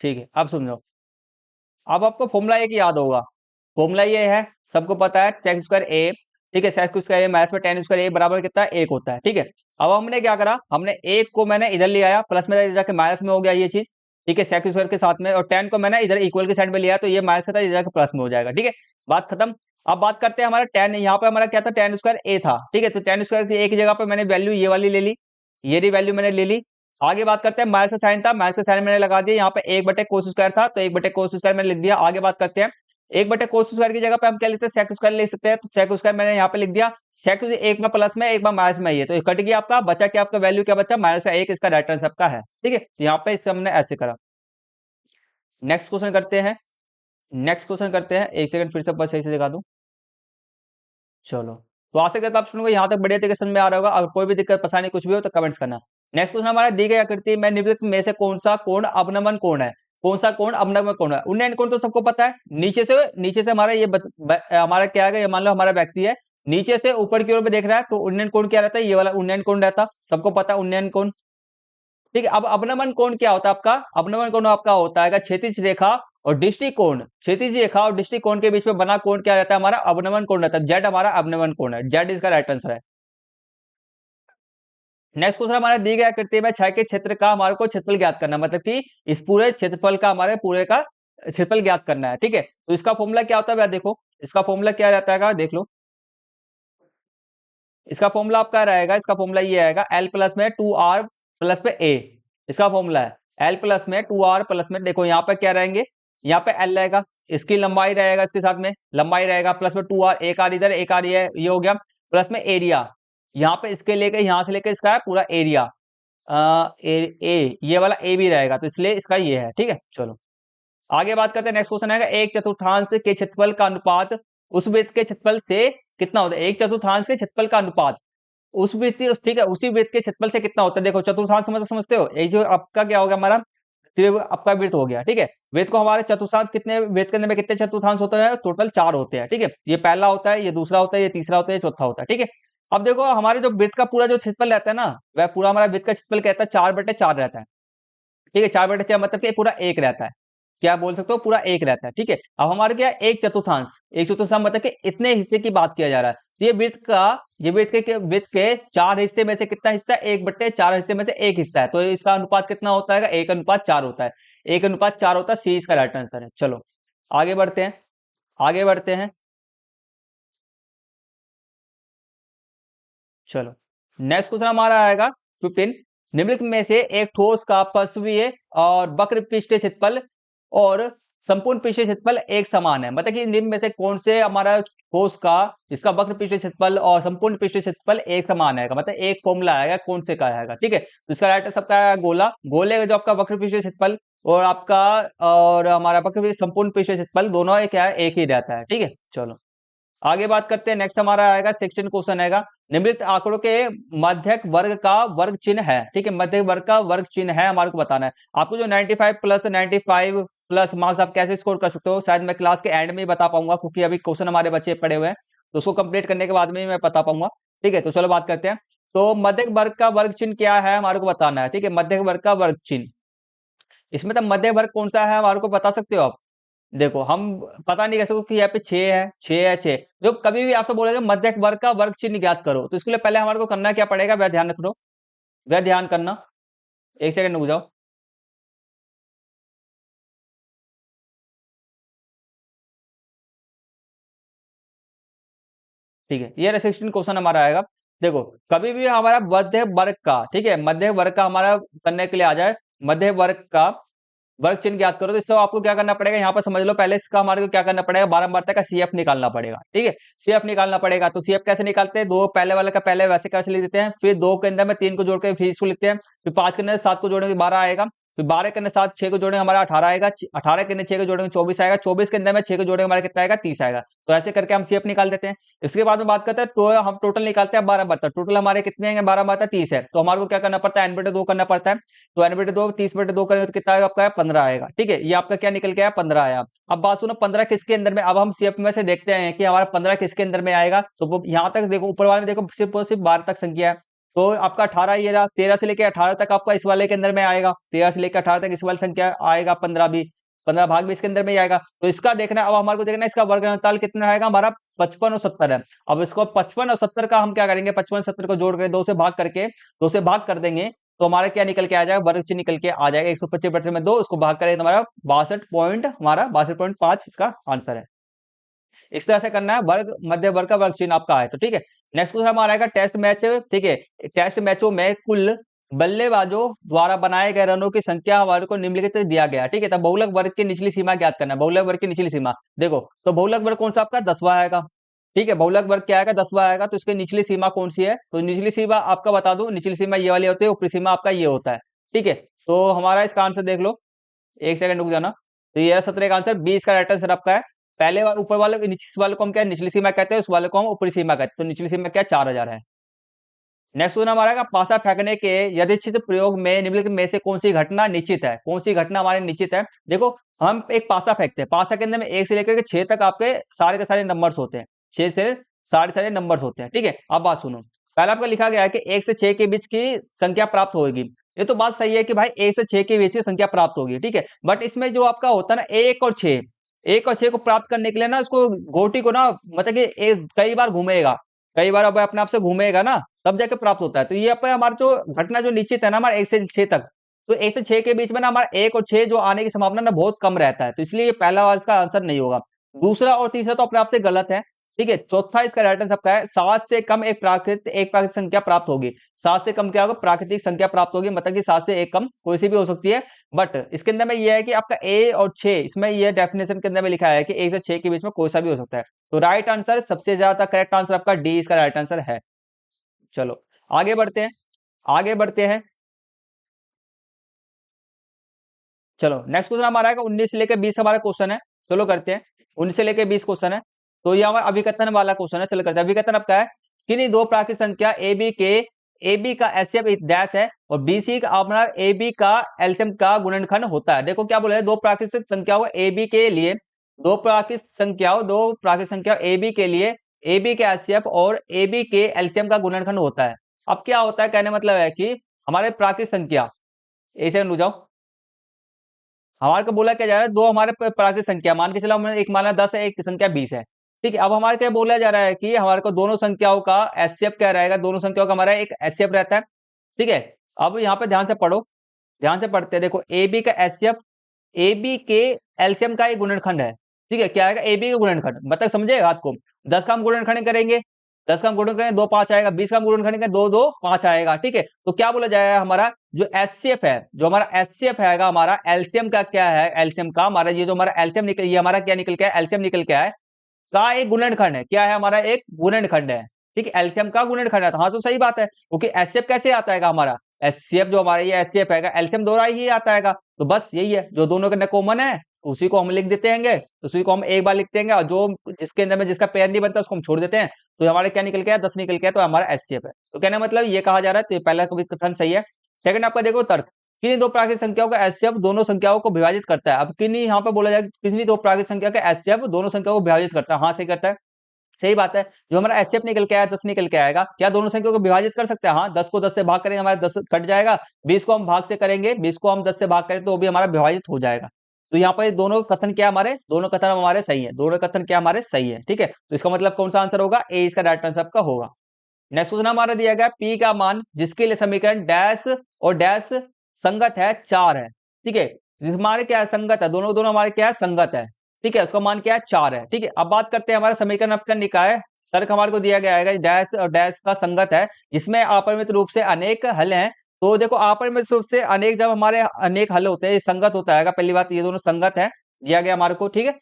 ठीक है, अब समझो, अब आपको फॉर्मूला एक याद होगा, फॉर्मूला ये है, सबको पता है, सेक स्क्वायर ए, ठीक है, सेक स्क्वायर ए माइनस में tan स्क्वायर ए बराबर कितना है, 1 होता है, ठीक है। अब हमने क्या करा, हमने 1 को मैंने इधर ले आया, प्लस में जाके माइनस में हो गया ये चीज, ठीक है, सेक स्क्वायर के साथ में, और tan को मैंने इधर इक्वल के साइड में लिया, तो ये माइनस का था, इधर जाके प्लस में हो जाएगा, ठीक है, बात खत्म। अब बात करते हैं हमारा tan, यहाँ पे हमारा क्या था, tan स्क्वायर ए था, ठीक है। तो tan स्क्वायर की एक जगह पे मैंने वैल्यू ये वाली ले ली, ये वैल्यू मैंने ले ली। आगे बात करते हैं, माइनस का साइन था, माइनस का साइन मैंने लगा दिया, यहाँ पे 1/कोस स्क्वायर था, तो 1/कोस स्क्वायर मैंने लिख दिया। आगे बात करते हैं, एक बटे कोस स्क्वायर की जगह पे हम क्या लिखते हैं, सेक स्क्वायर लिख सकते हैं। तो सेक स्क्वायर मैंने यहाँ पे लिख दिया। सेक एक बार प्लस में एक बार माइनस में, ये तो कट गया आपका, बचा क्या आपका वैल्यू, क्या बचा माइनस का एक, इसका राइट आंसर आपका है। ठीक है, यहाँ पे इससे हमने ऐसे करा। नेक्स्ट क्वेश्चन करते हैं। नेक्स्ट क्वेश्चन करते हैं, एक सेकंड फिर से बस सही से दिखा दूं। चलो, तो आशा करता आप सुनोगे यहाँ तक बढ़िया तरीके समझ में आ रहा होगा। अगर कोई भी दिक्कत परेशानी कुछ भी हो तो कमेंट्स करना। नेक्स्ट क्वेश्चन हमारा, दी गई आकृति में निम्नलिखित में से कौन सा कोण अवनमन कोण है? कौन सा कोण अवनमन कोण है? उन्नयन कोण तो सबको पता है, नीचे से हमारा ये हमारा क्या है, ये मान लो हमारा व्यक्ति है, नीचे से ऊपर की ओर में देख रहा है, तो उन्नयन कोण क्या रहता है, ये वाला उन्नयन कोण रहता, सबको पता है उन्नयन कोण। ठीक है, अब अवनमन कोण क्या होता है आपका? अवनमन कोण आपका होता है क्षैतिज रेखा और दृष्टिकोण, क्षैतिज रेखा और दृष्टिकोण के बीच में बना कोण क्या रहता है, हमारा अवनमन कोण रहता है। जेड हमारा अवनमन कोण है, जेड इसका राइट आंसर है। नेक्स्ट क्वेश्चन हमारा, दी गई आकृति में छाया के क्षेत्र का हमारे को क्षेत्रफल ज्ञात करना, मतलब कि इस पूरे क्षेत्रफल का हमारे पूरे का क्षेत्रफल ज्ञात करना है। ठीक है, तो इसका फॉर्मूला क्या होता है, देखो इसका फॉर्मूला क्या रहता है, देख लो। इसका फॉर्मूला आपका रहेगा, इसका फॉर्मूला ये आएगा, एल प्लस में 2r प्लस में ए, इसका फॉर्मूला है एल प्लस में 2r प्लस में, देखो यहाँ पे क्या रहेंगे, यहाँ पे एल रहेगा, इसकी लंबाई रहेगा, इसके साथ में लंबाई रहेगा, प्लस में 2r, एक आर इधर एक आर ये हो गया, प्लस में एरिया, यहाँ पे इसके लेके यहाँ से लेके इसका है पूरा एरिया, ये वाला ए भी रहेगा, तो इसलिए इसका ये है। ठीक है, चलो आगे बात करते हैं। नेक्स्ट क्वेश्चन आएगा, एक चतुर्थांश के क्षेत्रफल का अनुपात उस वृत्त के क्षेत्रफल से कितना होता है? एक चतुर्थांश के क्षेत्रफल का अनुपात उस वृत्त, ठीक है, उसी वृत्त के क्षेत्रफल से कितना होता है? देखो चतुर्थांश समझते हो, ये जो आपका क्या होगा, हमारा आपका वृत्त हो गया। ठीक है, वृत्त को हमारे चतुर्थांश, कितने वृत्त के अंदर में कितने चतुर्थांश होते हैं? टोटल 4 होते हैं। ठीक है, ये पहला होता है, ये दूसरा होता है, ये तीसरा होता है, ये चौथा होता है। ठीक है, अब देखो हमारे जो वृत्त का पूरा जो क्षेत्रफल रहता है ना, वह पूरा हमारा वृत्त का क्षेत्रफल कहता है 4/4 रहता है। ठीक है, 4/4 मतलब कि पूरा एक रहता है, क्या बोल सकते हो, पूरा एक रहता है। ठीक है, अब हमारे क्या है, एक चतुर्थांश, एक चतुर्थांश मतलब कि इतने हिस्से की बात किया जा रहा है। तो ये वृत्त के 4 हिस्से में से कितना हिस्सा है? 1/4 हिस्से में से एक हिस्सा है, तो इसका अनुपात कितना होता है? 1:4 होता है, 1:4 होता है, सी इसका राइट आंसर है। चलो आगे बढ़ते हैं, आगे बढ़ते हैं। चलो नेक्स्ट क्वेश्चन हमारा आएगा 15, निम्नलिखित में से एक ठोस का पार्श्वीय और वक्र पृष्ठीय क्षेत्रफल और संपूर्ण पृष्ठीय क्षेत्रफल एक समान है, मतलब कि निम्न में से कौन से हमारा ठोस का, इसका वक्र पृष्ठीय क्षेत्रफल और संपूर्ण पृष्ठीय क्षेत्रफल एक समान आएगा, मतलब एक फॉर्मूला आएगा, कौन से का आएगा। ठीक है, तो इसका राइट आंसर सबका आएगा गोला, गोले का जो आपका वक्र पृष्ठीय क्षेत्रफल और आपका और हमारा वक्र संपूर्ण पृष्ठीय क्षेत्रफल दोनों क्या है, एक ही रहता है। ठीक है, चलो आगे बात करते हैं। नेक्स्ट हमारा आएगा 16 क्वेश्चन आएगा, निम्नलिखित आंकड़ों के मध्यक वर्ग का वर्ग चिन्ह है। ठीक है, मध्यक वर्ग का वर्ग चिन्ह है, हमारे को बताना है। आपको जो 95 प्लस 95 प्लस मार्क्स आप कैसे स्कोर कर सकते हो, शायद मैं क्लास के एंड में ही बता पाऊंगा, क्योंकि अभी क्वेश्चन हमारे बच्चे पड़े हुए हैं, तो उसको कंप्लीट करने के बाद में ही मैं बता पाऊंगा। ठीक है, तो चलो बात करते हैं। तो मध्यक वर्ग का वर्ग चिन्ह क्या है, हमारे को बताना है। ठीक है, मध्यक वर्ग का वर्ग चिन्ह, इसमें तो मध्य वर्ग कौन सा है, हमारे को बता सकते हो आप? देखो हम पता नहीं कर सकते कि यहाँ पे 6 है, 6 है, 6, जो कभी भी आपसे बोलेगा मध्य वर्ग का वर्ग चिन्ह ज्ञात करो, तो इसके लिए पहले हमारे को करना क्या पड़ेगा, वह ध्यान रखो, वह ध्यान करना। एक सेकंड रुक जाओ। ठीक है, ये 16 क्वेश्चन हमारा आएगा। देखो कभी भी हमारा मध्य वर्ग का, ठीक है, मध्य वर्ग का हमारा करने के लिए आ जाए, मध्य वर्ग का वर्ग चिन्ह ज्ञात करो, तो इससे आपको क्या करना पड़ेगा, यहाँ पर समझ लो, पहले इसका हमारे को क्या करना पड़ेगा, बारंबारता का सीएफ निकालना पड़ेगा। ठीक है, सीएफ निकालना पड़ेगा, तो सीएफ कैसे निकालते हैं, दो पहले वाले का पहले वैसे कैसे लिख देते हैं, फिर 2 के अंदर में 3 को जोड़ के फिर इसको लिखते हैं, फिर 5 के अंदर 7 को जोड़ेंगे 12 आएगा, फिर 12 के अंदर 7 6 को जोड़ेंगे हमारा 18 आएगा, 18 के अंदर 6 को जोड़ेंगे 24 आएगा, 24 के अंदर में 6 को जोड़ेंगे हमारा कितना आएगा, 30 आएगा। तो ऐसे करके हम सीएफ निकाल देते हैं। इसके बाद में बात करते हैं, तो हम टोटल निकालते हैं 12 टोटल हमारे कितने आएंगे, 12 30 है, तो हमारे को क्या करना पड़ता है, n/2 करना पड़ता है। तो n/2 30/2 करेंगे तो कितना आएगा आपका, 15 आएगा। ठीक है, ये आपका क्या निकल के आया, 15 आया। अब बात सुनो, 15 किसके अंदर में, अब हम सीएफ में से देखते हैं कि हमारा 15 किसके अंदर में आएगा। तो यहाँ तक देखो, ऊपर वाले में देखो सिर्फ 12 तक संख्या है, तो आपका 18 ये रहा, 13 से लेकर 18 तक आपका इस वाले के अंदर में आएगा, 13 से लेकर 18 तक इस वाली संख्या आएगा, 15 भी, 15 भाग भी इसके अंदर में ही आएगा। तो इसका देखना है, अब हमारे को देखना है इसका वर्गमूल कितना आएगा, हमारा 55 और 70 है। अब इसको 55 और 70 का हम क्या करेंगे, 55 70 को जोड़ के 2 से भाग करके 2 से भाग कर देंगे, तो हमारा क्या निकल के आ जाएगा, वर्ग चिन्ह निकल के आ जाएगा, 125 में 2 उसको भाग करें तो हमारा 62 पॉइंट, हमारा 62.5 इसका आंसर है। इस तरह से करना है, वर्ग मध्य वर्ग का वर्ग चिन्ह आपका है। तो ठीक है, नेक्स्ट क्वेश्चन हमारा आएगा टेस्ट मैच। ठीक है, टेस्ट मैचों में कुल बल्लेबाजों द्वारा बनाए गए रनों की संख्या हमारे को निम्नलिखित दिया गया, ठीक है। तब बहुलक वर्ग की निचली सीमा ज्ञात करना है। बहुलक वर्ग की निचली सीमा देखो, तो बहुलक वर्ग कौन सा आपका 10वां आएगा, ठीक है। बहुलक वर्ग क्या आएगा 10वां आएगा, तो इसकी निचली सीमा कौन सी है, तो निचली सीमा आपका बता दूं, निचली सीमा ये वाली होती है, ऊपरी सीमा आपका ये होता है, ठीक है। तो हमारा इसका आंसर देख लो, एक सेकंड रुक जाना। तो ये 17 का आंसर 20 का राइट आंसर आपका है। पहले वाले ऊपर वाले निचले वाले को हम क्या निचली सीमा कहते हैं, उस वाले को हम ऊपरी सीमा कहते हैं। तो निचली सीमा क्या 4000 है। नेक्स्ट क्वेश्चन हमारा पासा फेंकने के यदृच्छित प्रयोग में निम्नलिखित में से कौन सी घटना निश्चित है, कौन सी घटना हमारे निश्चित है। देखो, हम एक पासा फेंकते हैं, पासा के अंदर में 1 से लेकर के 6 तक आपके सारे के सारे नंबर्स होते हैं, 6 से सारे सारे नंबर्स होते हैं, ठीक है। अब बात सुनो, पहले आपका लिखा गया है कि 1 से 6 के बीच की संख्या प्राप्त होगी। ये तो बात सही है कि भाई 1 से 6 के बीच की संख्या प्राप्त होगी, ठीक है। बट इसमें जो आपका होता है ना 1 और 6, 1 और 6 को प्राप्त करने के लिए ना इसको गोटी को ना मतलब कि कई बार घूमेगा, कई बार अब अपने आप से घूमेगा ना, तब जाके प्राप्त होता है। तो ये अपने हमारा जो घटना जो निश्चित है ना हमारा 1 से 6 तक, तो 1 से 6 के बीच में ना हमारा 1 और 6 जो आने की संभावना ना बहुत कम रहता है, तो इसलिए ये पहला वाला इसका आंसर नहीं होगा। दूसरा और तीसरा तो अपने आप से गलत है, ठीक है। चौथा इसका राइट आंसर आपका है 7 से कम एक प्राकृतिक संख्या प्राप्त होगी। 7 से कम क्या होगा, प्राकृतिक संख्या प्राप्त होगी, मतलब कि 7 से एक कम कोई सी भी हो सकती है। बट इसके अंदर में ये है कि आपका ए और 6, इसमें ये डेफिनेशन के अंदर में लिखा है कि 1 से 6 के बीच में कोई सा भी हो सकता है। तो राइट आंसर सबसे ज्यादा करेक्ट आंसर आपका डी इसका राइट आंसर है। चलो आगे बढ़ते हैं, आगे बढ़ते हैं। चलो नेक्स्ट क्वेश्चन हमारा है 19 से लेकर 20 हमारा क्वेश्चन है। चलो करते हैं, 19 से लेकर 20 क्वेश्चन है। तो ये हमारा अभिकथन वाला क्वेश्चन है। चलो करते हैं, अभिकथन आपका है किन्हीं दो प्राकृतिक संख्या ए बी का एचसीएफ डैश है और बीसी का अपना ए बी का एलसीएम का गुणनखंड होता है। देखो क्या बोला है, दो प्राकृतिक संख्याओं ए बी के लिए, दो प्राकृतिक संख्या ए बी के लिए ए बी के एचसीएफ और ए बी के एलसीएम का गुणनखंड होता है। अब क्या होता है, कहने मतलब है कि हमारे प्राकृतिक संख्या, ऐसे रुक जाओ, हमारे को बोला क्या जा रहा है, दो हमारे प्राकृतिक संख्या मान के चलो, हमने एक माना 10 है, एक संख्या 20 है, ठीक है। अब हमारे क्या बोला जा रहा है कि हमारे को दोनों संख्याओं का एचसीएफ क्या रहेगा, दोनों संख्याओं का हमारा एक एचसीएफ रहता है, ठीक है। अब यहाँ पे ध्यान से पढ़ो, ध्यान से पढ़ते हैं। देखो ए बी का एचसीएफ ए बी के एलसीएम का एक गुणनखंड है, ठीक है। क्या आएगा, ए बी का गुणनखंड, मतलब समझे बात को। 10 का हम गुणनखंड करेंगे, 10 का हम गुणन करेंगे 2 5 आएगा, 20 का हम गुणनखंड करेंगे 2 2 5 आएगा, ठीक है। तो क्या बोला जाएगा, हमारा जो एचसीएफ है, जो हमारा एचसीएफ आएगा, हमारा एलसीएम का क्या है, एलसीएम का हमारा ये जो हमारा एलसीएम निकल, ये हमारा क्या निकल के है, एलसीएम निकल के है का एक गुणनखंड है। क्या है, हमारा एक गुणनखंड है, ठीक है। एलसीएम का गुणनखंड है, तो हाँ तो सही बात है, क्योंकि एचसीएफ कैसे आता है हमारा, एचसीएफ जो हमारा ये एचसीएफ है एलसीएम दोनों ही आता है। तो बस यही है, जो दोनों के अंदर कॉमन है उसी को हम लिख देते हैं, उसी को हम एक बार लिखते हैं, और जो जिसके अंदर में जिसका पेयर नहीं बनता उसको हम छोड़ देते हैं। तो हमारे क्या निकल गया, 10 निकल गया, तो हमारा एचसीएफ है। तो कहने मतलब ये कहा जा रहा है, तो पहला कथन सही है। सेकंड आपका देखो तर्क, किन्हीं दो प्राकृतिक संख्याओं का एचसीएफ दोनों संख्याओं को विभाजित करता है। अब किन्हीं यहाँ पे बोला जाए, किन्हीं दो प्राकृतिक संख्या का एचसीएफ दोनों संख्याओं को विभाजित करता है, हाँ सही करता है, सही बात है। जो हमारा एचसीएफ निकल के आया 10 निकल के आएगा, क्या दोनों संख्याओं को विभाजित कर सकते हैं, हाँ। 10 को 10 से भाग करेंगे हमारा 10 कट जाएगा, 20 को हम भाग से करेंगे, 20 को हम 10 से भाग करें तो वो भी हमारा विभाजित हो जाएगा। तो यहाँ पर दोनों कथन क्या हमारे, दोनों कथन हमारे सही है, दोनों कथन क्या हमारे सही है, ठीक है। तो इसका मतलब कौन सा आंसर होगा, ए इसका राइट आंसर आपका होगा। नेक्स्ट क्वेश्चन हमारा दिया गया पी का मान जिसके लिए समीकरण डैश और डैश संगत है 4 है, ठीक है। हमारे क्या है, संगत है, दोनों दोनों हमारे क्या है, संगत है, ठीक है। उसका मान क्या है, 4 है, ठीक है। अब बात करते हैं हमारा समीकरण आपका निकाय तर्क हमारे को दिया गया है डैश और डैश का संगत है जिसमें अपरिमित रूप से अनेक हल हैं। तो देखो अपरिमित रूप से अनेक, जब हमारे अनेक हल होते हैं ये संगत होता है, पहली बात ये दोनों संगत है, दिया गया हमारे को, ठीक है।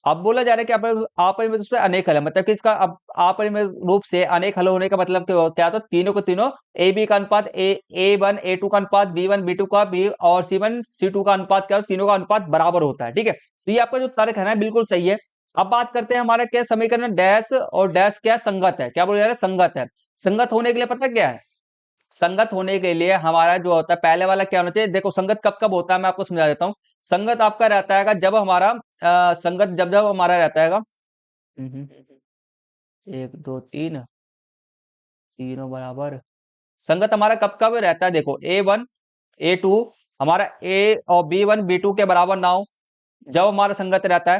अब बोला जा रहा है कि अपरिमित रूप से अनेक हल है, मतलब कि इसका अब अपरिमित रूप से अनेक हल होने का मतलब क्या था, तीनों को तीनों ए बी का अनुपात ए वन ए टू का अनुपात बी वन बी टू का बी और सी वन सी टू का अनुपात क्या, तीनों का अनुपात बराबर होता है, ठीक है। तो ये आपका जो तर्क है ना बिल्कुल सही है। अब बात करते हैं हमारा क्या समीकरण डैश और डैश क्या संगत है, क्या बोला जा रहा है, संगत है। संगत होने के लिए पता क्या है, संगत होने के लिए हमारा जो होता है पहले वाला क्या होना चाहिए, देखो संगत कब कब होता है मैं आपको समझा देता हूँ। संगत आपका रहता है जब हमारा संगत जब जब हमारा रहता है 1 2 3 तीनों बराबर, संगत हमारा कब कब रहता है, देखो A1 A2 हमारा ए और B1 B2 के बराबर ना हो, जब हमारा संगत रहता है,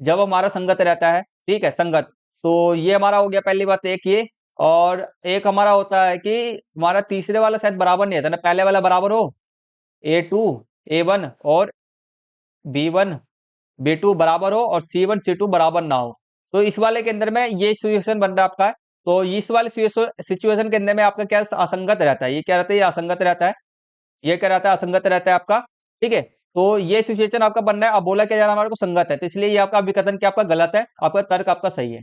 जब हमारा संगत रहता है, ठीक है, संगत। तो ये हमारा हो गया पहली बात एक ये, और एक हमारा होता है कि हमारा तीसरे वाला शायद बराबर नहीं रहता ना, पहले वाला बराबर हो A2 A1 और B1 B2 बराबर हो और C1 C2 बराबर ना हो। तो इस वाले के अंदर में ये सिचुएशन बन रहा है आपका, तो इस वाले सिचुएशन के अंदर में आपका क्या असंगत रहता है, ये क्या रहता है, ये असंगत रहता है, ये क्या रहता है, असंगत रहता है आपका। ठीक है, तो ये सिचुएशन आपका बन रहा है, अब बोला क्या जा रहा है हमारे को, संगत है, तो इसलिए ये आपका विकथन क्या आपका गलत है, आपका तर्क आपका सही है।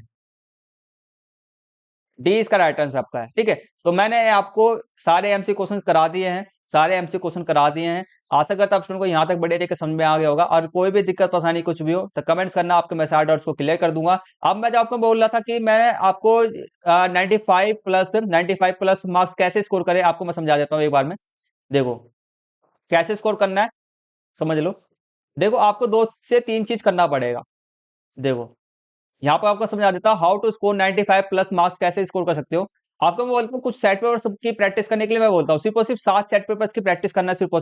डी इसका राइट आंसर आपका है। ठीक है, तो मैंने आपको सारे एमसी क्वेश्चन करा दिए हैं, सारे एमसी क्वेश्चन करा दिए हैं। आशा करता हूं आप स्टूडेंट को यहाँ तक बढ़िया तरीके समझ में आ गया होगा, और कोई भी दिक्कत परेशानी कुछ भी हो तो कमेंट्स करना, आपके मैं सारे डाउट्स को क्लियर कर दूंगा। अब मैं जो आपको बोल रहा था कि मैंने आपको 95 प्लस मार्क्स कैसे स्कोर करें, आपको मैं समझा देता हूँ एक बार में। देखो कैसे स्कोर करना है, समझ लो। देखो आपको 2 से 3 चीज करना पड़ेगा। देखो यहाँ पर आपको समझा देता हूँ how to score 95 plus marks, कैसे स्कोर कर सकते हो। आपको मैं बोलता हूँ कुछ सेट पेपर्स की प्रैक्टिस करने के लिए मैं बोलता हूँ, सिर्फ और सिर्फ 7 सेट पेपर्स की प्रैक्टिस करना है, सिर्फ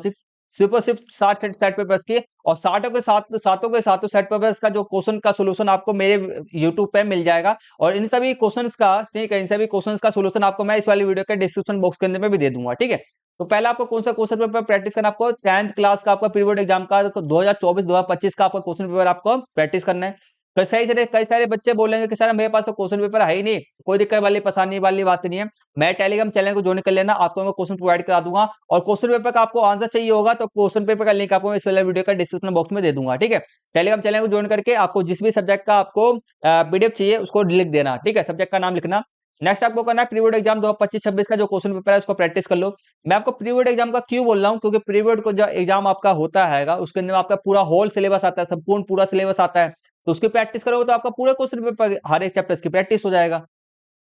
और सिर्फ 7 सेट पेपर्स की, और सातों के सातों सेट पेपर्स का जो क्वेश्चन का सोल्यूशन आपको मेरे यूट्यूब पे मिल जाएगा। और इन सभी क्वेश्चंस का, ठीक है, इन सभी क्वेश्चंस का सोल्यूशन आपको मैं इस वाली वीडियो के डिस्क्रिप्शन बॉक्स के अंदर में भी दे दूंगा। ठीक है, तो पहले आपको कौन सा क्वेश्चन पेपर प्रैक्टिस करना है, आपको 10th क्लास का आपका प्रीबोर्ड एग्जाम का 2024-2025 का आपका क्वेश्चन पेपर आपको प्रैक्टिस करना है। कई सारे बच्चे बोलेंगे कि सर मेरे पास तो क्वेश्चन पेपर है ही नहीं, कोई दिक्कत वाली परेशानी वाली बात नहीं है, मैं टेलीग्राम चैनल को ज्वाइन कर लेना, आपको मैं क्वेश्चन प्रोवाइड करा दूंगा, और क्वेश्चन पेपर का आपको आंसर चाहिए होगा तो क्वेश्चन पेपर का लिंक आपको इस वाले वीडियो का डिस्क्रिप्शन बॉक्स में दे दूंगा। ठीक है, टेलीग्राम चैनल को ज्वाइन करके आपको जिस भी सब्जेक्ट का आपको पीडीएफ चाहिए उसको लिख देना। ठीक है, सब्जेक्ट का नाम लिखना। नेक्स्ट आपको करना है प्री बोर्ड एग्जाम 2025-26 का जो क्वेश्चन पेपर है उसको प्रैक्टिस कर लो। मैं आपको प्री बोर्ड एग्जाम का क्यों बोल रहा हूँ, क्योंकि प्री बोर्ड को जो एग्जाम आपका होता है उसके अंदर आपका पूरा होल सिलेबस आता है, संपूर्ण पूरा सिलेबस आता है, तो उसकी प्रैक्टिस करोगे तो आपका पूरा क्वेश्चन पेपर हर एक चैप्टर की प्रैक्टिस हो जाएगा,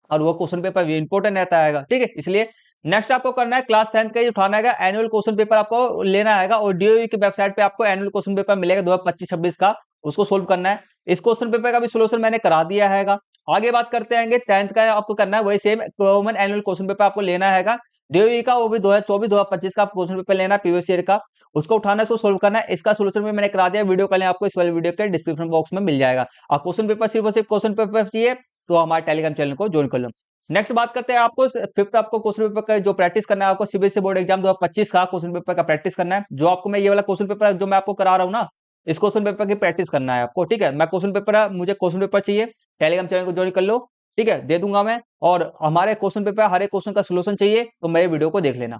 और वो क्वेश्चन पेपर भी इंपॉर्टेंट रहता है। ठीक है, इसलिए नेक्स्ट आपको करना है क्लास 10 का उठाना है, एनुअल क्वेश्चन पेपर आपको लेना है, और डीओई की वेबसाइट पे आपको एनुअल क्वेश्चन पेपर मिलेगा 2025-26 का, उसको सोल्व करना है। इस क्वेश्चन पेपर का भी सोल्यूशन मैंने करा दिया है। आगे बात करते हैं 10th का आपको करना है, वही same common annual question paper आपको लेना है डीओई का, वो भी 2024-2025 का क्वेश्चन पेपर लेना है प्रीवियस ईयर का, उसको उठाना है, उसको सोल्व करना है। इसका सोल्यूशन भी मैंने करा दिया, वीडियो का लिंक आपको इस वाले वीडियो के डिस्क्रिप्शन बॉक्स में मिल जाएगा। और क्वेश्चन पेपर सिर्फ और सिर्फ क्वेश्चन पेपर चाहिए तो हमारे टेलीग्राम चैनल को ज्वाइन कर लो। नेक्स्ट बात करते हैं आपको फिफ्थ आपको क्वेश्चन पेपर का जो प्रैक्टिस करना है, आपको सीबीएसई बोर्ड एग्जाम 2025 का क्वेश्चन पेपर का प्रैक्टिस करना है। जो आपको मैं ये वाला क्वेश्चन पेपर जो मैं आपको करा रहा हूँ ना, इस क्वेश्चन पेपर की प्रैक्टिस करना है आपको। ठीक है, मैं क्वेश्चन पेपर, मुझे क्वेश्चन पेपर चाहिए, टेलीग्राम चैनल को ज्वाइन कर लो। ठीक है, दे दूंगा मैं, और हमारे क्वेश्चन पेपर हर एक क्वेश्चन का सोल्यूशन चाहिए तो मेरे वीडियो को देख लेना।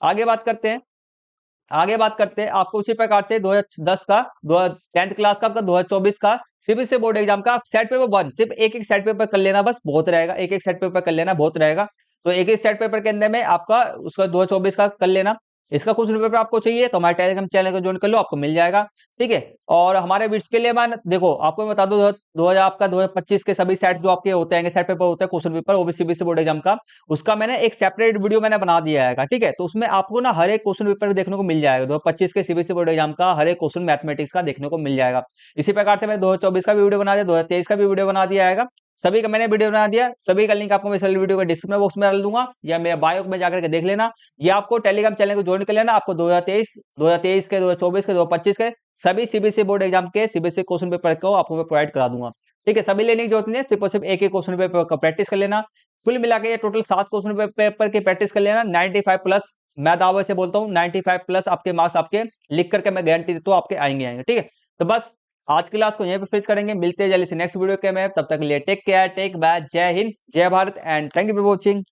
आगे बात करते हैं, आपको उसी प्रकार से 2010 का 10th क्लास का आपका 2024 का सीबीएसई बोर्ड एग्जाम का सेट पेपर 1, सिर्फ एक एक सेट पेपर कर लेना, बस बहुत रहेगा, एक एक सेट पेपर कर लेना बहुत रहेगा। तो एक एक सेट पेपर के अंदर में आपका उसका 2024 का कर लेना। इसका क्वेश्चन पेपर आपको चाहिए तो हमारे टेलीग्राम चैनल को ज्वाइन कर लो, आपको मिल जाएगा। ठीक है, और हमारे बिट्स के लिए मैं देखो आपको बता दो 2000 आपका 2025 के सभी सेट जो आपके होते हैं, सेट पेपर होता है क्वेश्चन पेपर, वो भी सीबीएसई बोर्ड एग्जाम का, उसका मैंने एक सेपरेट वीडियो मैंने बना दिया है। ठीक है, तो उसमें आपको ना हर एक क्वेश्चन पेपर देखने को मिल जाएगा, 2025 के सीबीएसई बोर्ड एग्जाम का हर एक क्वेश्चन मैथमेटिक्स का देखने को मिल जाएगा। इसी प्रकार से मैंने 2024 का भी वीडियो बना दिया, 2023 का भी वीडियो बना दिया है, सभी का मैंने वीडियो बना दिया। सभी का लिंक आपको मैं इस वीडियो के डिस्क्रिप्शन बॉक्स में डाल दूंगा, या मेरे बायो में जाकर के देख लेना। ये आपको टेलीग्राम चैनल को ज्वाइन कर लेना, आपको 2023 के 2024 के 2025 के सभी सीबीएसई बोर्ड एग्जाम के सीबीएसई क्वेश्चन पेपर को आपको मैं प्रोवाइड करा दूंगा। ठीक है, सभी लेने की जरूरत नहीं है, सिर्फ और सिर्फ एक एक क्वेश्चन पेपर का प्रैक्टिस कर लेना। कुल मिला के ये टोटल 7 क्वेश्चन पेपर की प्रैक्टिस कर लेना, 95 प्लस, मैं दावे से बोलता हूँ 95 प्लस आपके मार्क्स आपके लिख करके मैं गारंटी देता हूँ आपके आएंगे। ठीक है, तो बस आज की क्लास को यहीं पे फिनिश करेंगे, मिलते हैं जल्दी से नेक्स्ट वीडियो के में, तब तक के लिए टेक केयर, टेक बाय, जय हिंद, जय Bharat, and thank you for watching.